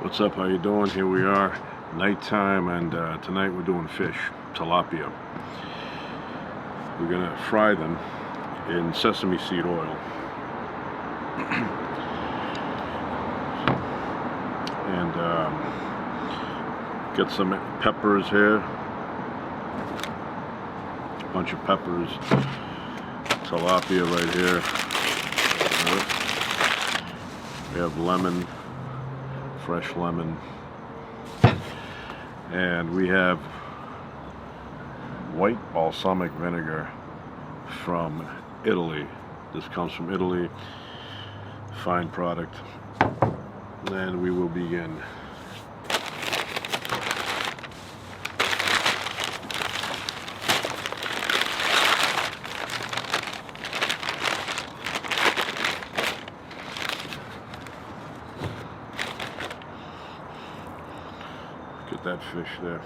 What's up? How you doing? Here we are, nighttime, and tonight we're doing fish, tilapia. We're gonna fry them in sesame seed oil, and get some peppers here, a bunch of peppers, tilapia right here. We have lemon. Fresh lemon, and we have white balsamic vinegar from Italy. This comes from Italy, fine product. And we will begin. Get that fish there.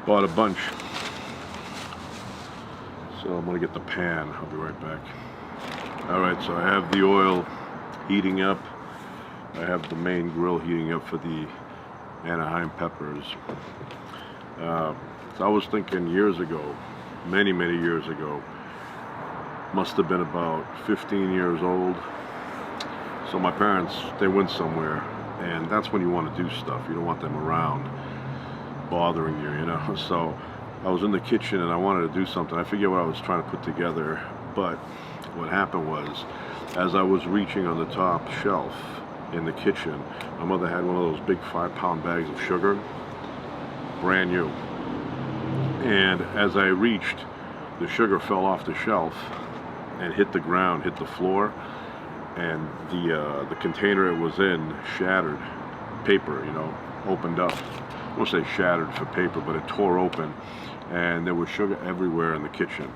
Bought a bunch. So I'm gonna get the pan. I'll be right back. Alright, so I have the oil heating up. I have the main grill heating up for the Anaheim peppers. So I was thinking years ago, many years ago, must have been about 15 years old. So my parents, they went somewhere, and that's when you want to do stuff. You don't want them around bothering you, you know. So I was in the kitchen and I wanted to do something. I forget what I was trying to put together, but what happened was, as I was reaching on the top shelf in the kitchen, my mother had one of those big 5-pound bags of sugar, brand new. And as I reached, the sugar fell off the shelf and hit the ground, hit the floor. And the container it was in shattered. Paper, you know, opened up. I won't say shattered for paper, but it tore open, and there was sugar everywhere in the kitchen.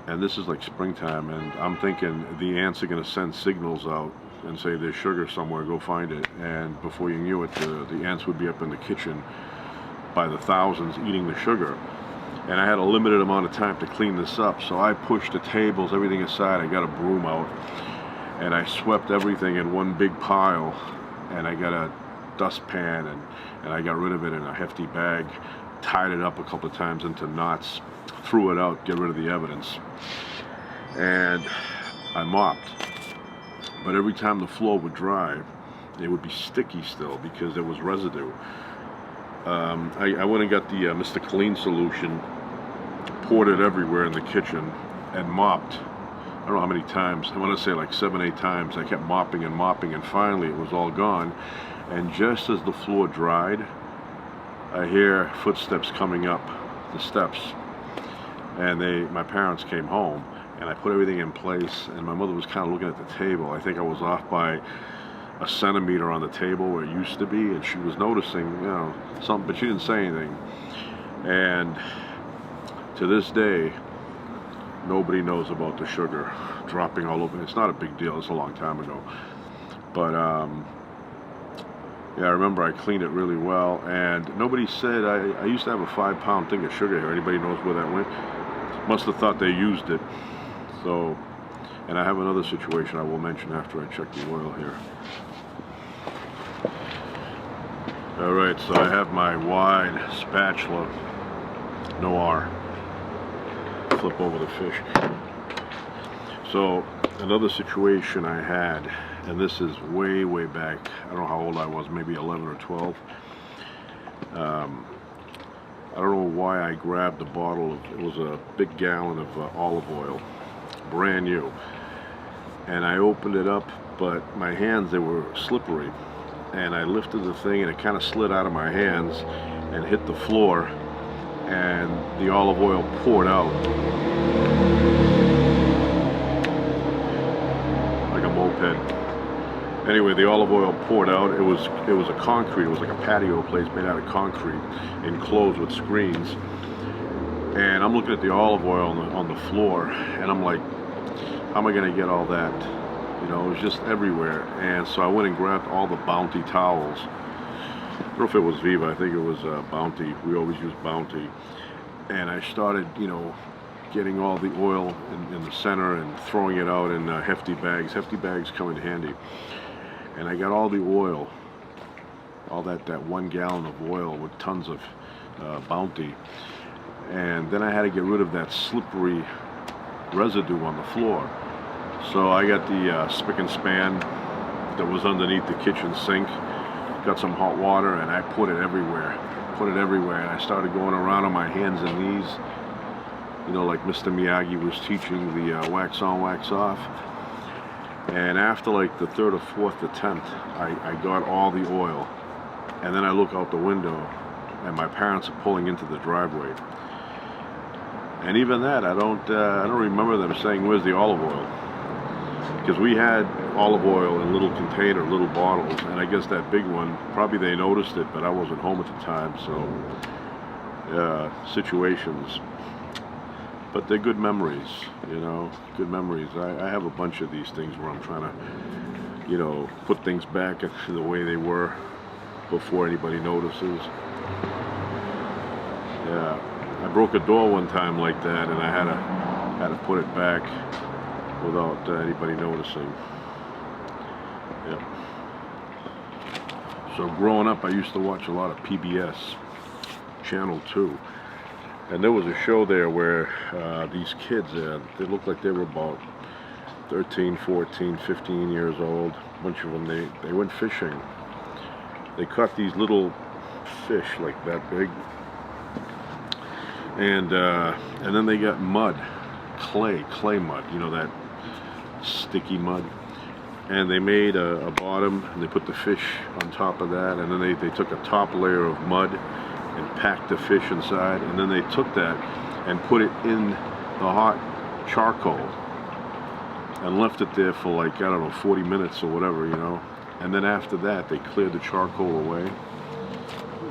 And this is like springtime, and I'm thinking the ants are going to send signals out and say there's sugar somewhere, go find it. And before you knew it, the ants would be up in the kitchen by the thousands eating the sugar. And I had a limited amount of time to clean this up, so I pushed the tables, everything aside. I got a broom out, and I swept everything in one big pile, and I got a dustpan, and I got rid of it in a hefty bag, tied it up a couple of times into knots, threw it out, get rid of the evidence, and I mopped. But every time the floor would dry, it would be sticky still because there was residue. I went and got the Mr. Clean solution, poured it everywhere in the kitchen, and mopped. I don't know how many times. I want to say like 7, 8 times. I kept mopping, and finally it was all gone. And just as the floor dried, I hear footsteps coming up the steps. And my parents came home, and I put everything in place, and my mother was kind of looking at the table. I think I was off by a centimeter on the table where it used to be, and she was noticing, you know, something, but she didn't say anything. And to this day, nobody knows about the sugar dropping all over. It's not a big deal. It's a long time ago. But yeah, I remember I cleaned it really well, and nobody said. I used to have a 5-pound thing of sugar here. Anybody knows where that went? Must have thought they used it. So, and I have another situation I will mention after I check the oil here. All right, so I have my wide spatula, Noir. Flip over the fish. So another situation I had, and this is way back. I don't know how old I was, maybe 11 or 12. I don't know why I grabbed a bottle of, it was a big gallon of olive oil, brand new, and I opened it up, but my hands, they were slippery, and I lifted the thing and it kind of slid out of my hands and hit the floor, and the olive oil poured out like a moped. Anyway, the olive oil poured out. It was a concrete. It was like a patio place made out of concrete, enclosed with screens. And I'm looking at the olive oil on the floor, and I'm like, how am I going to get all that? You know, it was just everywhere. And so I went and grabbed all the Bounty towels. I don't know if it was Viva. I think it was Bounty. We always use Bounty. And I started, you know, getting all the oil in the center and throwing it out in hefty bags. Hefty bags come in handy. And I got all the oil, all that 1 gallon of oil with tons of Bounty. And then I had to get rid of that slippery residue on the floor. So I got the spick and span that was underneath the kitchen sink, got some hot water, and I put it everywhere. And I started going around on my hands and knees, you know, like Mr. Miyagi was teaching the wax on, wax off. And after like the 3rd or 4th attempt, I got all the oil. And then I look out the window, and my parents are pulling into the driveway. And even that, I don't remember them saying, "Where's the olive oil?" Because we had olive oil in little little bottles, and I guess that big one, probably they noticed it, but I wasn't home at the time, so situations. But they're good memories, you know, good memories. I have a bunch of these things where I'm trying to, you know, put things back to the way they were before anybody notices. Yeah, I broke a door one time like that, and I had to put it back without anybody noticing. Yep. So growing up, I used to watch a lot of PBS, Channel 2. And there was a show there where these kids, they looked like they were about 13, 14, 15 years old. A bunch of them, they went fishing. They caught these little fish like that big. And then they got mud, clay mud, you know, that sticky mud. And they made a bottom, and they put the fish on top of that, and then they took a top layer of mud and packed the fish inside, and then they took that and put it in the hot charcoal and left it there for like, I don't know, 40 minutes or whatever, you know. And then after that, they cleared the charcoal away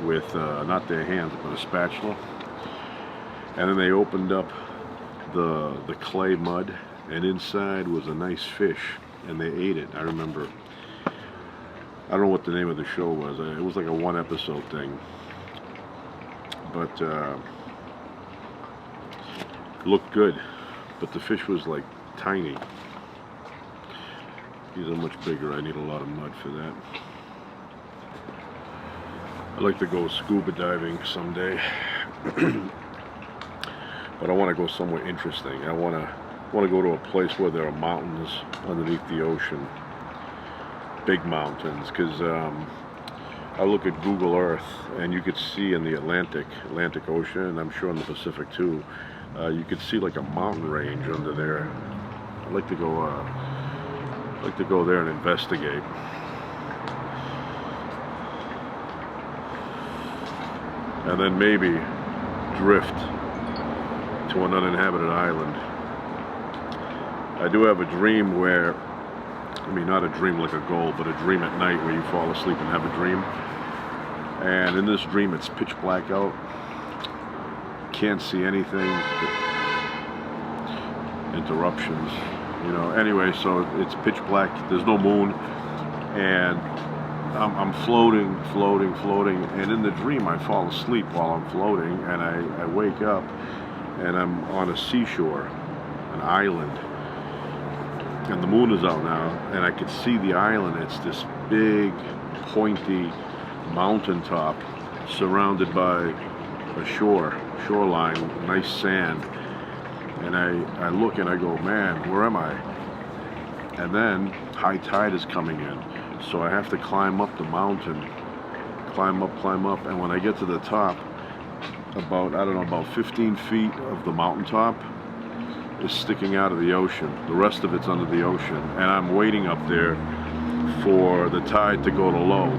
with not their hands, but a spatula. And then they opened up the clay mud, and inside was a nice fish, and they ate it. I remember, I don't know what the name of the show was. It was like a 1-episode thing. But it looked good, but the fish was like tiny. These are much bigger. I need a lot of mud for that. I'd like to go scuba diving someday, but I want to go somewhere interesting. I want to go to a place where there are mountains underneath the ocean, big mountains, because I look at Google Earth, and you could see in the Atlantic Ocean, and I'm sure in the Pacific too, you could see like a mountain range under there. I'd like to go there and investigate. And then maybe drift to an uninhabited island. I do have a dream where, I mean, not a dream like a goal, but a dream at night where you fall asleep and have a dream. And in this dream, it's pitch black out. Can't see anything. Interruptions, you know. Anyway, so it's pitch black. There's no moon, and I'm floating. And in the dream, I fall asleep while I'm floating, and I wake up, and I'm on a seashore, an island. And the moon is out now, and I can see the island. It's this big, pointy mountaintop surrounded by a shoreline, nice sand. And I look and I go, man, where am I? And then high tide is coming in, so I have to climb up the mountain, climb up, and when I get to the top, about 15 feet of the mountaintop is sticking out of the ocean. The rest of it's under the ocean, and I'm waiting up there for the tide to go to low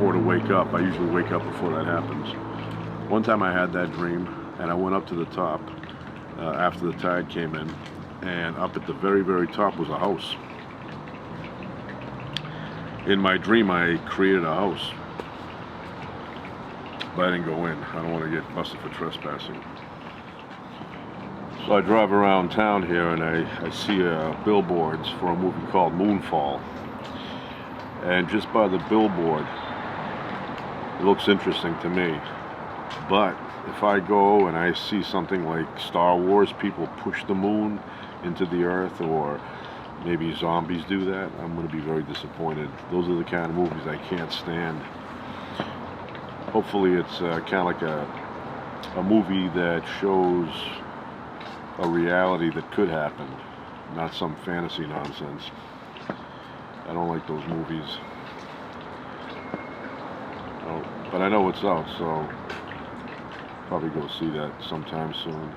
or to wake up. I usually wake up before that happens. One time I had that dream, and I went up to the top after the tide came in, and up at the very, very top was a house. In my dream, I created a house, but I didn't go in. I don't want to get busted for trespassing. So I drive around town here, and I see billboards for a movie called Moonfall. And just by the billboard, it looks interesting to me. But if I go and I see something like Star Wars, people push the moon into the earth, or maybe zombies do that, I'm going to be very disappointed. Those are the kind of movies I can't stand. Hopefully it's kind of like a movie that shows a reality that could happen, not some fantasy nonsense. I don't like those movies. Oh, but I know it's out, so probably go see that sometime soon.